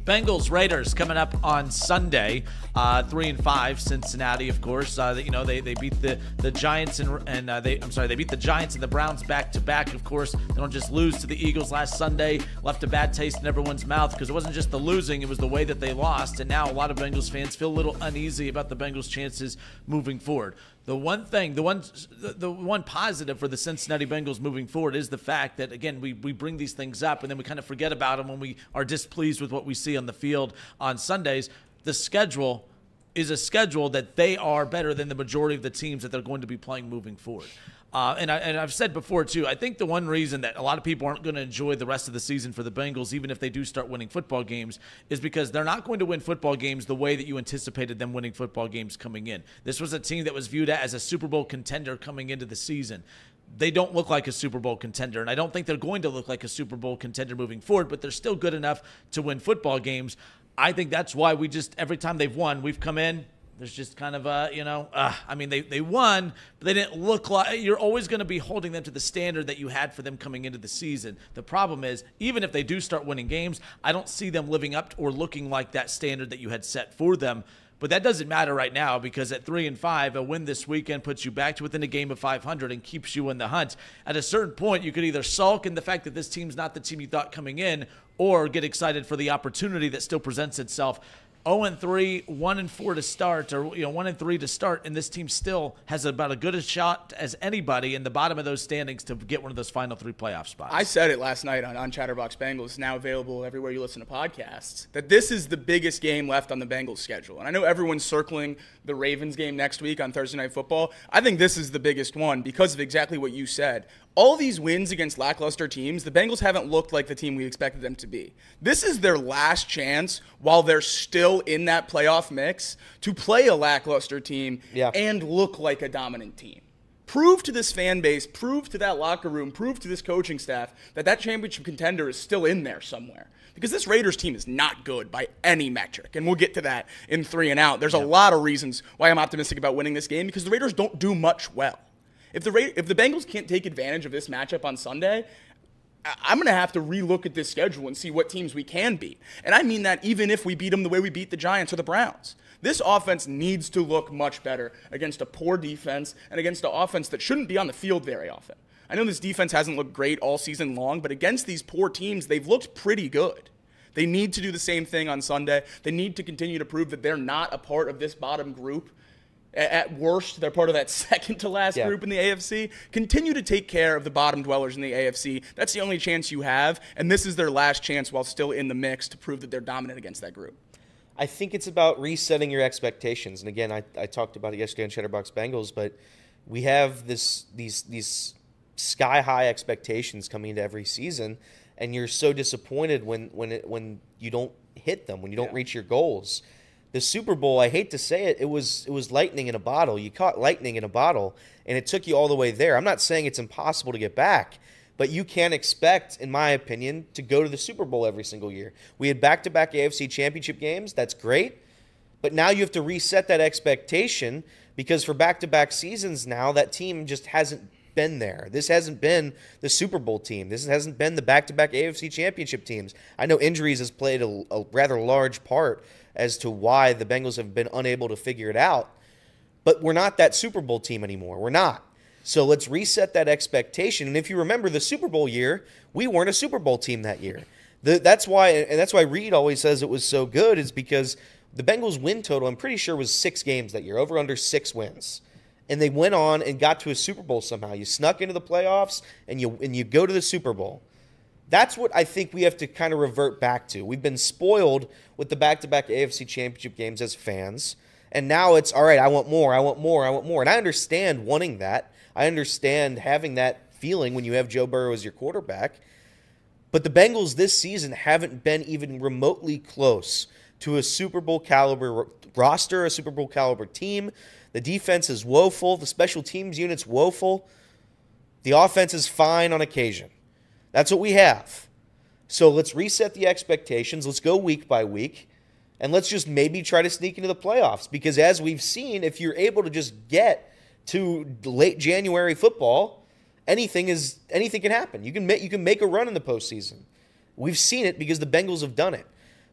Bengals Raiders coming up on Sunday, 3-5. Cincinnati, of course. They beat the Giants they beat the Giants and the Browns back to back. Of course, they don't just lose to the Eagles last Sunday. Left a bad taste in everyone's mouth because it wasn't just the losing; it was the way that they lost. And now a lot of Bengals fans feel a little uneasy about the Bengals' chances moving forward. The one positive for the Cincinnati Bengals moving forward is the fact that, again, we bring these things up and then we kind of forget about them when we are displeased with what we see on the field on Sundays. The schedule is a schedule that they are better than the majority of the teams that they're going to be playing moving forward. And I've said before, too, I think the one reason that a lot of people aren't going to enjoy the rest of the season for the Bengals, even if they do start winning football games, is because they're not going to win football games the way that you anticipated them winning football games coming in. This was a team that was viewed as a Super Bowl contender coming into the season. They don't look like a Super Bowl contender, and I don't think they're going to look like a Super Bowl contender moving forward, but they're still good enough to win football games. I think that's why every time they've won, we've come in, there's just kind of they won, but they didn't look like – you're always going to be holding them to the standard that you had for them coming into the season. The problem is, even if they do start winning games, I don't see them living up or looking like that standard that you had set for them. But that doesn't matter right now because at 3-5, a win this weekend puts you back to within a game of 500 and keeps you in the hunt. At a certain point, you could either sulk in the fact that this team's not the team you thought coming in or get excited for the opportunity that still presents itself. 0-3, 1-4 to start, or 1-3 to start, and this team still has about as good a shot as anybody in the bottom of those standings to get one of those final 3 playoff spots. I said it last night on Chatterbox Bengals, now available everywhere you listen to podcasts, that this is the biggest game left on the Bengals schedule. And I know everyone's circling the Ravens game next week on Thursday Night Football. I think this is the biggest one because of exactly what you said. All these wins against lackluster teams, the Bengals haven't looked like the team we expected them to be. This is their last chance while they're still in that playoff mix to play a lackluster team and look like a dominant team. Prove to this fan base, prove to that locker room, prove to this coaching staff that championship contender is still in there somewhere. Because this Raiders team is not good by any metric, and we'll get to that in 3 and out. There's a lot of reasons why I'm optimistic about winning this game because the Raiders don't do much well. If the Bengals can't take advantage of this matchup on Sunday, I'm going to have to relook at this schedule and see what teams we can beat. And I mean that even if we beat them the way we beat the Giants or the Browns. This offense needs to look much better against a poor defense and against an offense that shouldn't be on the field very often. I know this defense hasn't looked great all season long, but against these poor teams, they've looked pretty good. They need to do the same thing on Sunday. They need to continue to prove that they're not a part of this bottom group. At worst, they're part of that second-to-last group in the AFC. Continue to take care of the bottom dwellers in the AFC. That's the only chance you have, and this is their last chance while still in the mix to prove that they're dominant against that group. I think it's about resetting your expectations. And again, I talked about it yesterday on Chatterbox Bengals, but we have these sky-high expectations coming into every season, and you're so disappointed when you don't hit them, when you don't reach your goals. The Super Bowl, I hate to say it, it was lightning in a bottle. You caught lightning in a bottle, and it took you all the way there. I'm not saying it's impossible to get back, but you can't expect, in my opinion, to go to the Super Bowl every single year. We had back-to-back AFC championship games. That's great, but now you have to reset that expectation because for back-to-back seasons now, that team just hasn't been there. This hasn't been the Super Bowl team. This hasn't been the back-to-back AFC championship teams. I know injuries has played a rather large part as to why the Bengals have been unable to figure it out. But we're not that Super Bowl team anymore. We're not. So let's reset that expectation. And if you remember the Super Bowl year, we weren't a Super Bowl team that year. That's why Reed always says it was so good, is because the Bengals win total, I'm pretty sure, was 6 games that year, over under 6 wins. And they went on and got to a Super Bowl somehow. You snuck into the playoffs and you go to the Super Bowl. That's what I think we have to kind of revert back to. We've been spoiled with the back-to-back AFC championship games as fans, and now it's, all right, I want more, I want more, I want more. And I understand wanting that. I understand having that feeling when you have Joe Burrow as your quarterback. But the Bengals this season haven't been even remotely close to a Super Bowl caliber roster, a Super Bowl caliber team. The defense is woeful. The special teams unit's woeful. The offense is fine on occasion. That's what we have. So let's reset the expectations. Let's go week by week. And let's just maybe try to sneak into the playoffs. Because as we've seen, if you're able to just get to late January football, anything can happen. You can make a run in the postseason. We've seen it because the Bengals have done it.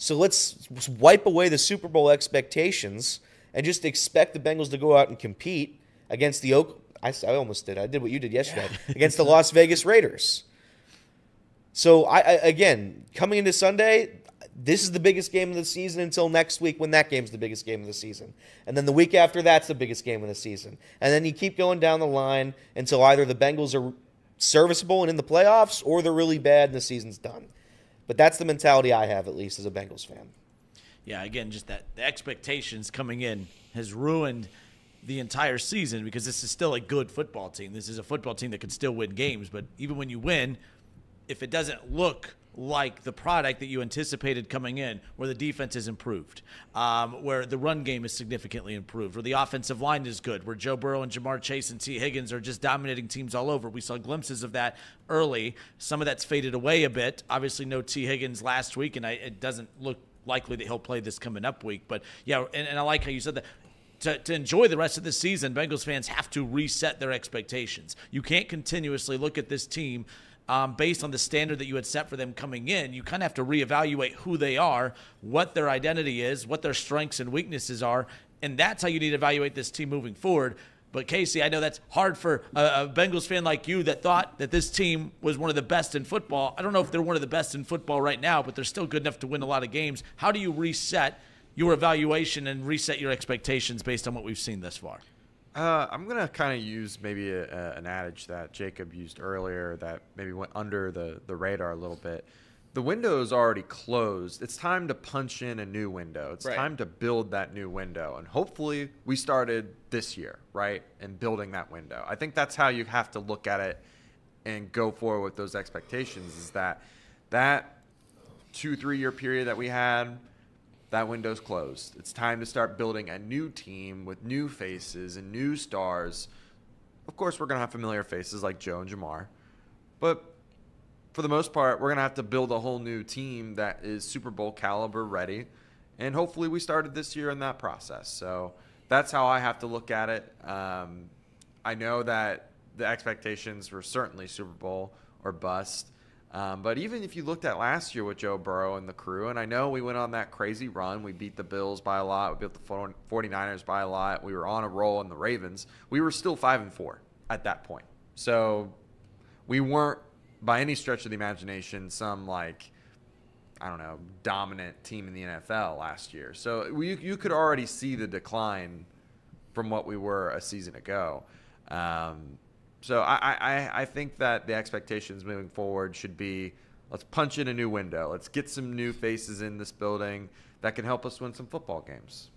So let's wipe away the Super Bowl expectations and just expect the Bengals to go out and compete against the I almost did. I did what you did yesterday against the Las Vegas Raiders. So again, coming into Sunday, this is the biggest game of the season until next week when that game's the biggest game of the season. And then the week after that's the biggest game of the season. And then you keep going down the line until either the Bengals are serviceable and in the playoffs or they're really bad and the season's done. But that's the mentality I have, at least, as a Bengals fan. Yeah, again, just that the expectations coming in has ruined the entire season because this is still a good football team. This is a football team that can still win games. But even when you win, if it doesn't look like the product that you anticipated coming in, where the defense is improved, where the run game is significantly improved, where the offensive line is good, where Joe Burrow and Jamar Chase and Tee Higgins are just dominating teams all over. We saw glimpses of that early. Some of that's faded away a bit. Obviously, no Tee Higgins last week, and it doesn't look likely that he'll play this coming up week. But, yeah, and I like how you said that. To enjoy the rest of the season, Bengals fans have to reset their expectations. You can't continuously look at this team based on the standard that you had set for them coming in. You kind of have to reevaluate who they are, what their identity is, what their strengths and weaknesses are, and that's how you need to evaluate this team moving forward. But, Casey, I know that's hard for a Bengals fan like you that thought that this team was one of the best in football. I don't know if they're one of the best in football right now, but they're still good enough to win a lot of games. How do you reset your evaluation and reset your expectations based on what we've seen thus far? I'm going to kind of use maybe an adage that Jacob used earlier that maybe went under the radar a little bit. The window is already closed. It's time to punch in a new window. It's time to build that new window. And hopefully we started this year, right, in building that window. I think that's how you have to look at it and go forward with those expectations, is that 2-3 year period that we had, that window's closed. It's time to start building a new team with new faces and new stars. Of course, we're going to have familiar faces like Joe and Jamar. But for the most part, we're going to have to build a whole new team that is Super Bowl caliber ready. And hopefully we started this year in that process. So that's how I have to look at it. I know that the expectations were certainly Super Bowl or bust. But even if you looked at last year with Joe Burrow and the crew, and I know we went on that crazy run. We beat the Bills by a lot. We beat the 49ers by a lot. We were on a roll in the Ravens. We were still 5-4 at that point. So we weren't, by any stretch of the imagination, some dominant team in the NFL last year. So you could already see the decline from what we were a season ago. So I think that the expectations moving forward should be, let's punch in a new window. Let's get some new faces in this building that can help us win some football games.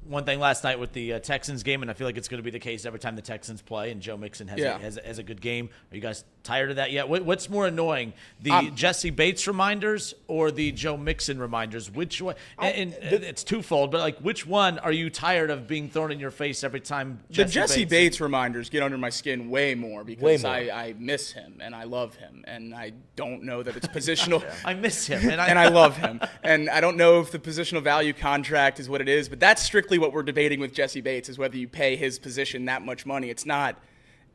One thing last night with the Texans game, and I feel like it's going to be the case every time the Texans play, and Joe Mixon has a good game. Are you guys tired of that yet? What's more annoying, the Jesse Bates reminders or the Joe Mixon reminders? Which one? And it's twofold, but which one are you tired of being thrown in your face every time? The Jesse Bates reminders get under my skin way more because I miss him and I love him, and I don't know that it's positional. I miss him and I love him, and I don't know if the positional value contract is what it is, but that's strictly what we're debating with Jesse Bates, is whether you pay his position that much money. It's not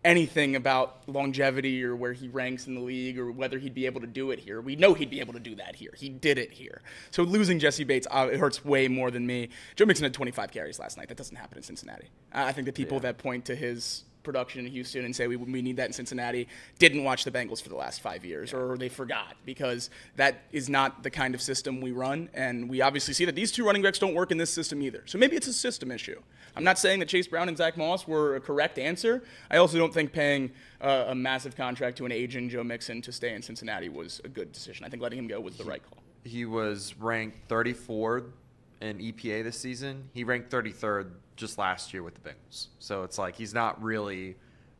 anything about longevity or where he ranks in the league or whether he'd be able to do it here. We know he'd be able to do that here. He did it here. So losing Jesse Bates, it hurts way more than me. Joe Mixon had 25 carries last night. That doesn't happen in Cincinnati. I think the people that point to his production in Houston and say we need that in Cincinnati didn't watch the Bengals for the last 5 years, or they forgot, because that is not the kind of system we run, and we obviously see that these two running backs don't work in this system either. So maybe it's a system issue. I'm not saying that Chase Brown and Zach Moss were a correct answer. I also don't think paying a massive contract to an aging Joe Mixon to stay in Cincinnati was a good decision. I think letting him go was the right call. He was ranked 34th in EPA this season. He ranked 33rd just last year with the Bengals. So it's like he's not really,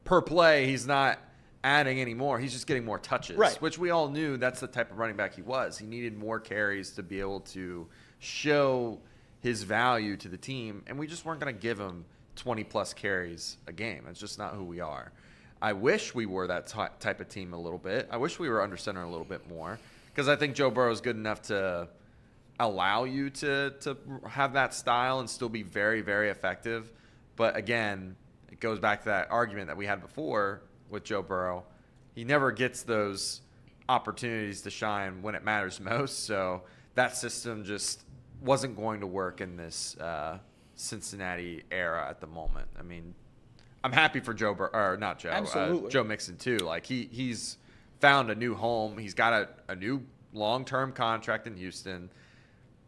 per play, he's not adding any more. He's just getting more touches, which we all knew that's the type of running back he was. He needed more carries to be able to show his value to the team, and we just weren't going to give him 20-plus carries a game. It's just not who we are. I wish we were that type of team a little bit. I wish we were under center a little bit more, because I think Joe Burrow is good enough to allow you to have that style and still be very, very effective. But again, it goes back to that argument that we had before with Joe Burrow. He never gets those opportunities to shine when it matters most. So that system just wasn't going to work in this Cincinnati era at the moment. I mean, I'm happy for Joe Mixon too. Like he's found a new home. He's got a new long-term contract in Houston.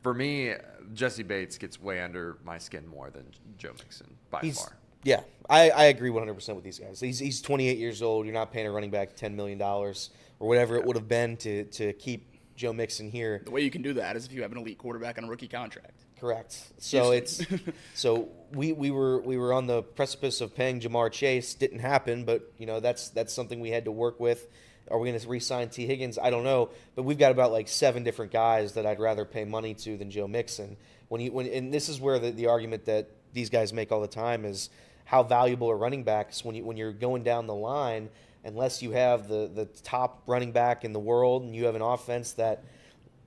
For me, Jesse Bates gets way under my skin more than Joe Mixon by far. Yeah, I agree 100% with these guys. He's 28 years old. You're not paying a running back $10 million or whatever it would have been to keep Joe Mixon here. The way you can do that is if you have an elite quarterback on a rookie contract. Correct. So we were on the precipice of paying Jamar Chase. Didn't happen, but that's something we had to work with. Are we going to re-sign Tee Higgins? I don't know, but we've got about like 7 different guys that I'd rather pay money to than Joe Mixon. And this is where the argument that these guys make all the time is how valuable are running backs when you're going down the line. Unless you have the top running back in the world and you have an offense that,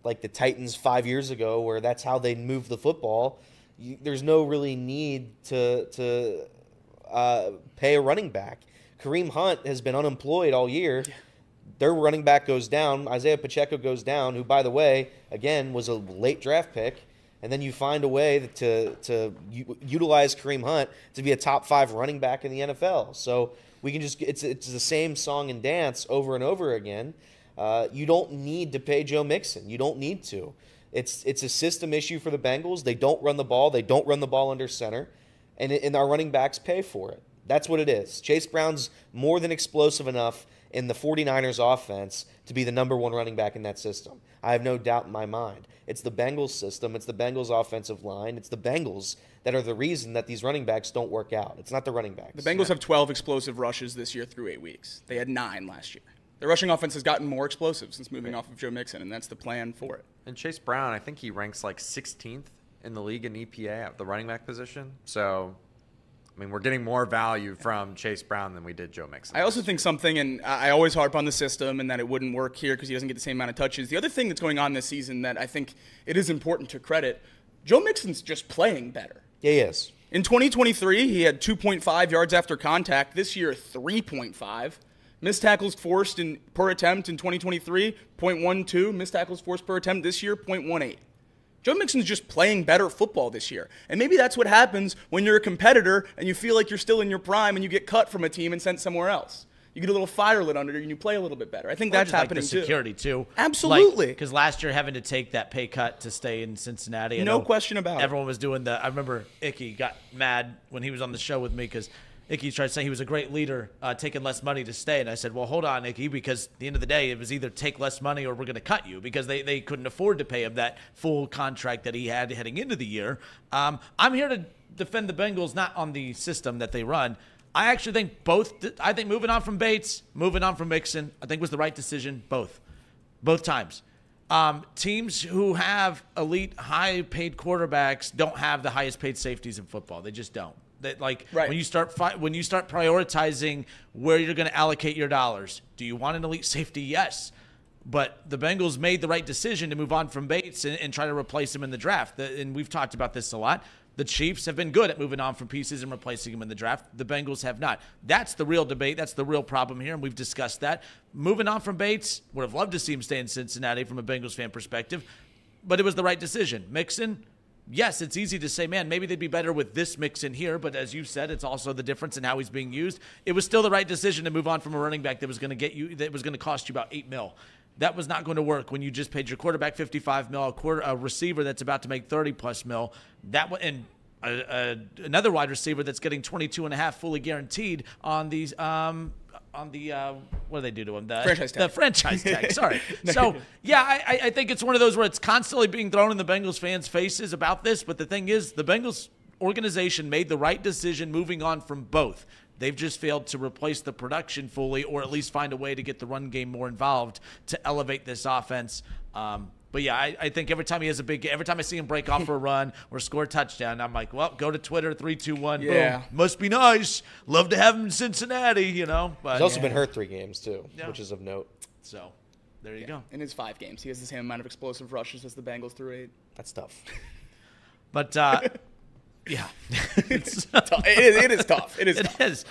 like the Titans 5 years ago, where that's how they move the football, there's no really need to pay a running back. Kareem Hunt has been unemployed all year. Yeah. Their running back goes down. Isaiah Pacheco goes down, who, by the way, again, was a late draft pick. And then you find a way to utilize Kareem Hunt to be a top 5 running back in the NFL. So we can it's the same song and dance over and over again. You don't need to pay Joe Mixon. You don't need to. It's a system issue for the Bengals. They don't run the ball. They don't run the ball under center. And our running backs pay for it. That's what it is. Chase Brown's more than explosive enough in the 49ers offense to be the number 1 running back in that system. I have no doubt in my mind. It's the Bengals system. It's the Bengals offensive line. It's the Bengals that are the reason that these running backs don't work out. It's not the running backs. The Bengals have 12 explosive rushes this year through 8 weeks. They had 9 last year. Their rushing offense has gotten more explosive since moving off of Joe Mixon, and that's the plan for it. And Chase Brown, I think he ranks like 16th in the league in EPA at the running back position. So, I mean, we're getting more value from Chase Brown than we did Joe Mixon. I also think something, and I always harp on the system and that it wouldn't work here because he doesn't get the same amount of touches. The other thing that's going on this season that I think it is important to credit, Joe Mixon's just playing better. Yeah, he is. In 2023, he had 2.5 yards after contact. This year, 3.5. Missed tackles forced per attempt in 2023, 0.12. Missed tackles forced per attempt this year, 0.18. Joe Mixon's just playing better football this year. And maybe that's what happens when you're a competitor and you feel like you're still in your prime and you get cut from a team and sent somewhere else. You get a little fire lit under you and you play a little bit better. I think that's happening too. Security too. Absolutely. Because last year having to take that pay cut to stay in Cincinnati. No question about it. Everyone was doing I remember Icky got mad when he was on the show with me because Icky tried to say he was a great leader, taking less money to stay. And I said, well, hold on, Icky, because at the end of the day, it was either take less money or we're going to cut you because they couldn't afford to pay him that full contract that he had heading into the year. I'm here to defend the Bengals, not on the system that they run. I actually think I think moving on from Bates, moving on from Mixon, I think was the right decision, both times. Teams who have elite, high-paid quarterbacks don't have the highest-paid safeties in football. They just don't. That right. When you start prioritizing where you're going to allocate your dollars, do you want an elite safety? Yes, but the Bengals made the right decision to move on from Bates and try to replace him in the draft. And we've talked about this a lot. The Chiefs have been good at moving on from pieces and replacing them in the draft. The Bengals have not. That's the real debate. That's the real problem here, and we've discussed that. Moving on from Bates, would have loved to see him stay in Cincinnati from a Bengals fan perspective, but it was the right decision. Mixon. Yes, it's easy to say, man, maybe they'd be better with this Mixon here, but as you said, it's also the difference in how he's being used. It was still the right decision to move on from a running back that was going to cost you about $8 million. That was not going to work when you just paid your quarterback $55 million, a receiver that's about to make $30+ million. Another wide receiver that's getting $22.5 million fully guaranteed on these what do they do to him? The franchise tag. Sorry. So, yeah, I think it's one of those where it's constantly being thrown in the Bengals fans' faces about this. But the thing is, the Bengals organization made the right decision moving on from both. They've just failed to replace the production fully or at least find a way to get the run game more involved to elevate this offense. But, yeah, I think every time I see him break off for a run or score a touchdown, I'm like, well, go to Twitter, 3, 2, 1, yeah. Boom. Must be nice. Love to have him in Cincinnati, you know. But, he's also been hurt 3 games, too, which is of note. So, there you go. In his 5 games, he has the same amount of explosive rushes as the Bengals through 8. That's tough. But, yeah. It is tough. It is tough. It is.